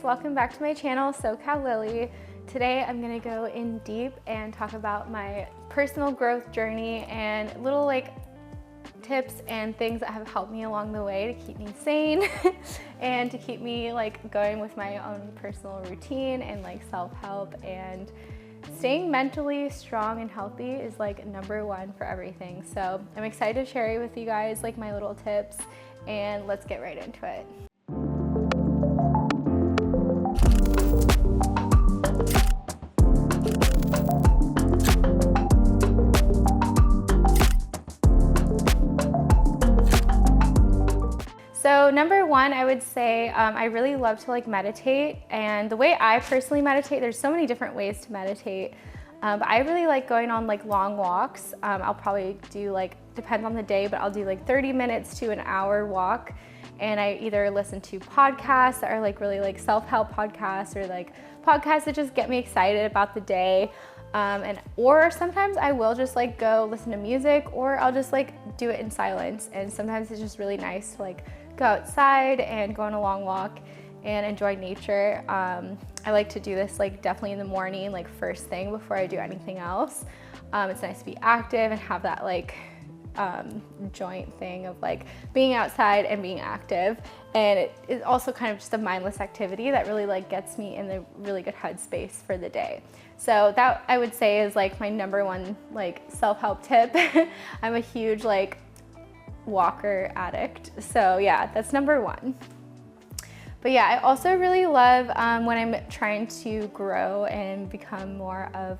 guys, welcome back to my channel, SoCal Lily. Today I'm gonna go in deep and talk about my personal growth journey and little tips and things that have helped me along the way to keep me sane and to keep me going with my own personal routine and self-help. And staying mentally strong and healthy is number one for everything. So I'm excited to share with you guys my little tips, and let's get right into it. So number one, I would say I really love to meditate, and the way I personally meditate, there's so many different ways to meditate, but I really like going on long walks. I'll probably do depends on the day, but I'll do 30 minutes to an hour walk, and I either listen to podcasts that are really self-help podcasts, or podcasts that just get me excited about the day. Or sometimes I will just go listen to music, or I'll just do it in silence. And sometimes it's just really nice to go outside and go on a long walk and enjoy nature. I like to do this definitely in the morning, first thing before I do anything else. It's nice to be active and have that joint thing of being outside and being active. And it is also kind of just a mindless activity that really gets me in the really good headspace for the day. So that, I would say, is my number one self-help tip. I'm a huge walker addict, so yeah, that's number one. But yeah, I also really love when I'm trying to grow and become more of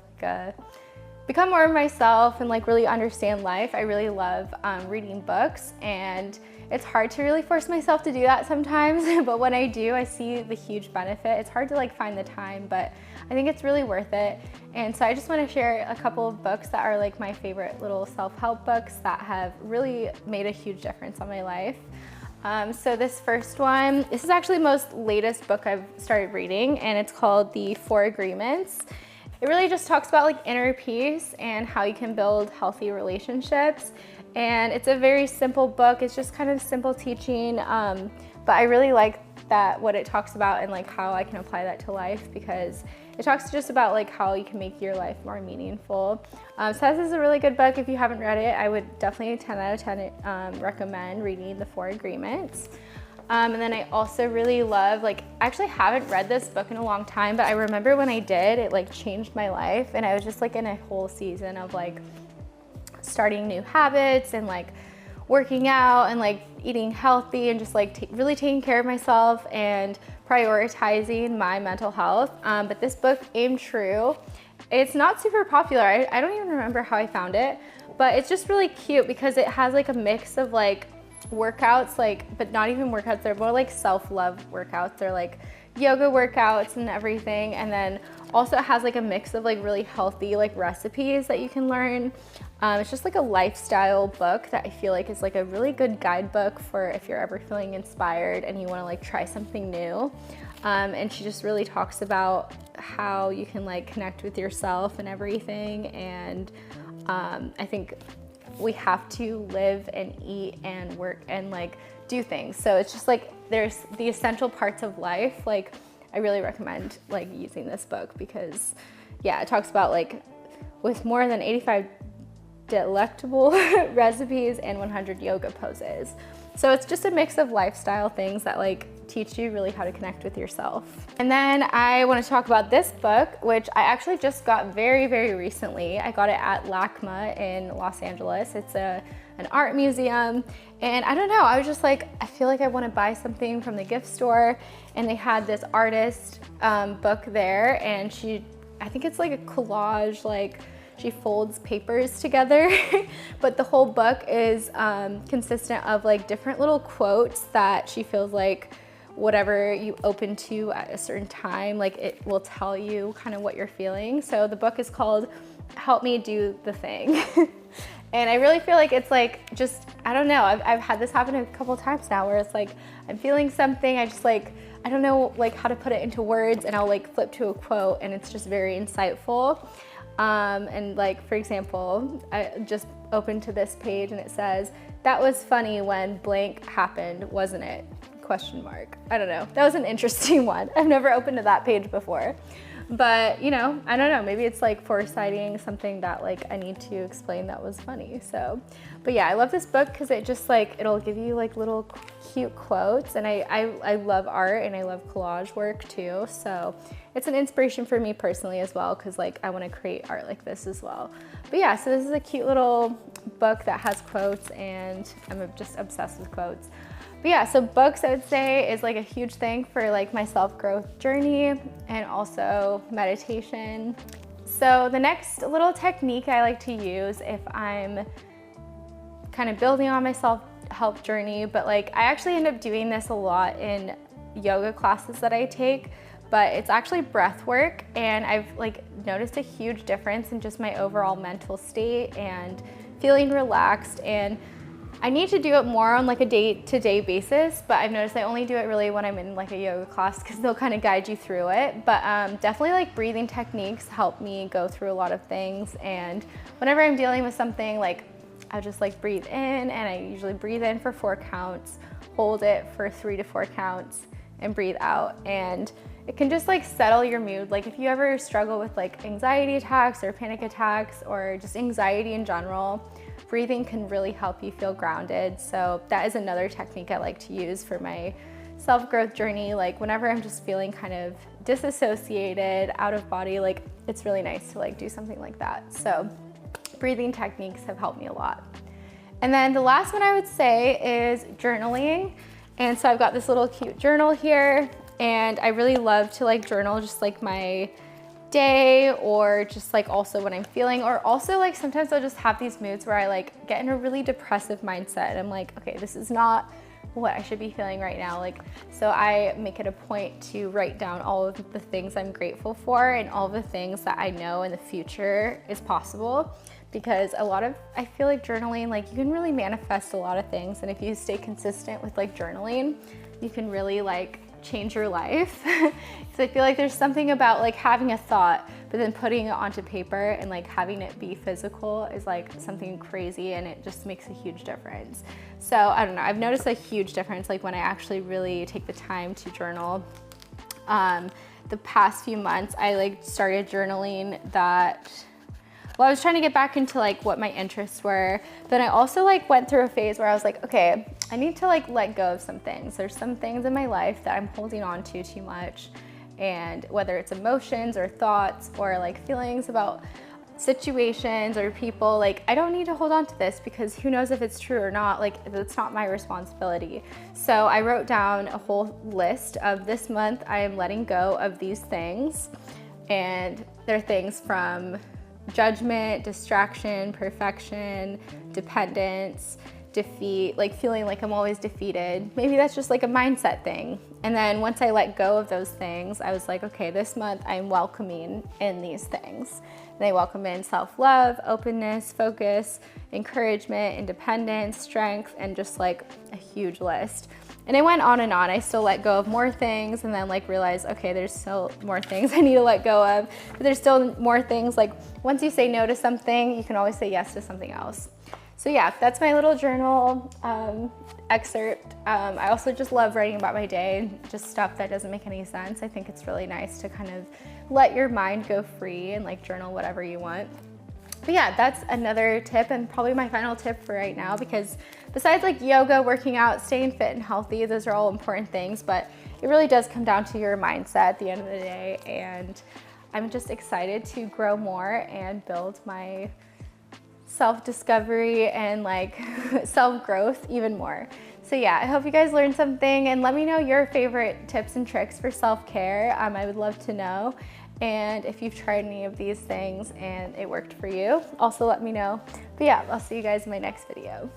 myself and really understand life. I really love reading books, and it's hard to really force myself to do that sometimes, but when I do, I see the huge benefit. It's hard to find the time, but I think it's really worth it. And so I just want to share a couple of books that are my favorite little self-help books that have really made a huge difference on my life. So this first one, this is actually the most latest book I've started reading, and it's called The 4 Agreements. It really just talks about inner peace and how you can build healthy relationships. And it's a very simple book. It's just kind of simple teaching, but I really like that, what it talks about, and how I can apply that to life, because it talks just about how you can make your life more meaningful. So this is a really good book. If you haven't read it, I would definitely 10 out of 10 recommend reading The 4 Agreements. And then I also really love, I actually haven't read this book in a long time, but I remember when I did, it changed my life, and I was just in a whole season of starting new habits and working out and eating healthy and just really taking care of myself and prioritizing my mental health. But this book, Aim True, it's not super popular. I don't even remember how I found it, but it's just really cute because it has a mix of workouts, but not even workouts. They're more self-love workouts. They're yoga workouts and everything. And then also it has a mix of really healthy recipes that you can learn. It's just a lifestyle book that I feel is a really good guidebook for if you're ever feeling inspired and you want to try something new. And she just really talks about how you can connect with yourself and everything. And I think we have to live and eat and work and do things. So it's just there's the essential parts of life. I really recommend using this book because yeah, it talks about with more than 85 delectable recipes and 100 yoga poses. So it's just a mix of lifestyle things that teach you really how to connect with yourself. And then I want to talk about this book, which I actually just got very, very recently. I got it at LACMA in Los Angeles. It's an art museum, and I don't know, I was just I feel I want to buy something from the gift store, and they had this artist book there, and I think it's a collage, she folds papers together, but the whole book is consistent of different little quotes that she feels whatever you open to at a certain time, it will tell you kind of what you're feeling. So the book is called Help Me Do the Thing. And I really feel it's just, I don't know, I've had this happen a couple times now where it's I'm feeling something, I just I don't know how to put it into words, and I'll flip to a quote, and it's just very insightful. And for example, I just opened to this page and it says, "That was funny when blank happened, wasn't it?" question mark. I don't know. That was an interesting one. I've never opened to that page before. But, you know, I don't know, maybe it's like foresighting something that like I need to explain that was funny. So, but yeah, I love this book because it just like, it'll give you like little cute quotes, and I love art and I love collage work too. So it's an inspiration for me personally as well, because like I want to create art like this as well. But yeah, so this is a cute little book that has quotes, and I'm just obsessed with quotes. But yeah, so books I would say is like a huge thing for like my self-growth journey, and also meditation. So the next little technique I like to use if I'm kind of building on my self-help journey, but like I actually end up doing this a lot in yoga classes that I take, but it's actually breath work, and I've like noticed a huge difference in just my overall mental state and feeling relaxed. And I need to do it more on like a day-to-day basis, but I've noticed I only do it really when I'm in like a yoga class, because they'll kind of guide you through it. But definitely like breathing techniques help me go through a lot of things. And whenever I'm dealing with something, like I'll just like breathe in, and I usually breathe in for 4 counts, hold it for 3 to 4 counts, and breathe out. And it can just like settle your mood. Like if you ever struggle with like anxiety attacks or panic attacks or just anxiety in general, breathing can really help you feel grounded. So that is another technique I like to use for my self-growth journey. Like whenever I'm just feeling kind of disassociated, out of body, like it's really nice to like do something like that. So breathing techniques have helped me a lot. And then the last one I would say is journaling. And so I've got this little cute journal here, and I really love to like journal just like my day, or just like also when I'm feeling, or also like sometimes I'll just have these moods where I like get in a really depressive mindset, and I'm like, okay, this is not what I should be feeling right now. Like, so I make it a point to write down all of the things I'm grateful for and all the things that I know in the future is possible, because I feel like journaling, like you can really manifest a lot of things, and if you stay consistent with like journaling, you can really like change your life. So I feel like there's something about like having a thought, but then putting it onto paper and like having it be physical is like something crazy, and it just makes a huge difference. So I don't know, I've noticed a huge difference like when I actually really take the time to journal. The past few months I like started journaling that, well, I was trying to get back into like what my interests were. Then I also like went through a phase where I was like, okay, I need to like let go of some things. There's some things in my life that I'm holding on to too much. And whether it's emotions or thoughts or like feelings about situations or people, like I don't need to hold on to this, because who knows if it's true or not. Like it's not my responsibility. So I wrote down a whole list of this month I am letting go of these things. And they're things from judgment, distraction, perfection, dependence, defeat, like feeling like I'm always defeated. Maybe that's just like a mindset thing. And then once I let go of those things, I was like, okay, this month I'm welcoming in these things. And I welcome in self-love, openness, focus, encouragement, independence, strength, and just like a huge list. And it went on and on. I still let go of more things, and then like realized, okay, there's still more things I need to let go of, but there's still more things. Like once you say no to something, you can always say yes to something else. So yeah, that's my little journal excerpt. I also just love writing about my day, just stuff that doesn't make any sense. I think it's really nice to kind of let your mind go free and like journal whatever you want. But yeah, that's another tip, and probably my final tip for right now, because besides like yoga, working out, staying fit and healthy, those are all important things, but it really does come down to your mindset at the end of the day. And I'm just excited to grow more and build my self-discovery and like self-growth even more. So yeah, I hope you guys learned something, and let me know your favorite tips and tricks for self-care. I would love to know. And if you've tried any of these things and it worked for you, also let me know. But yeah, I'll see you guys in my next video.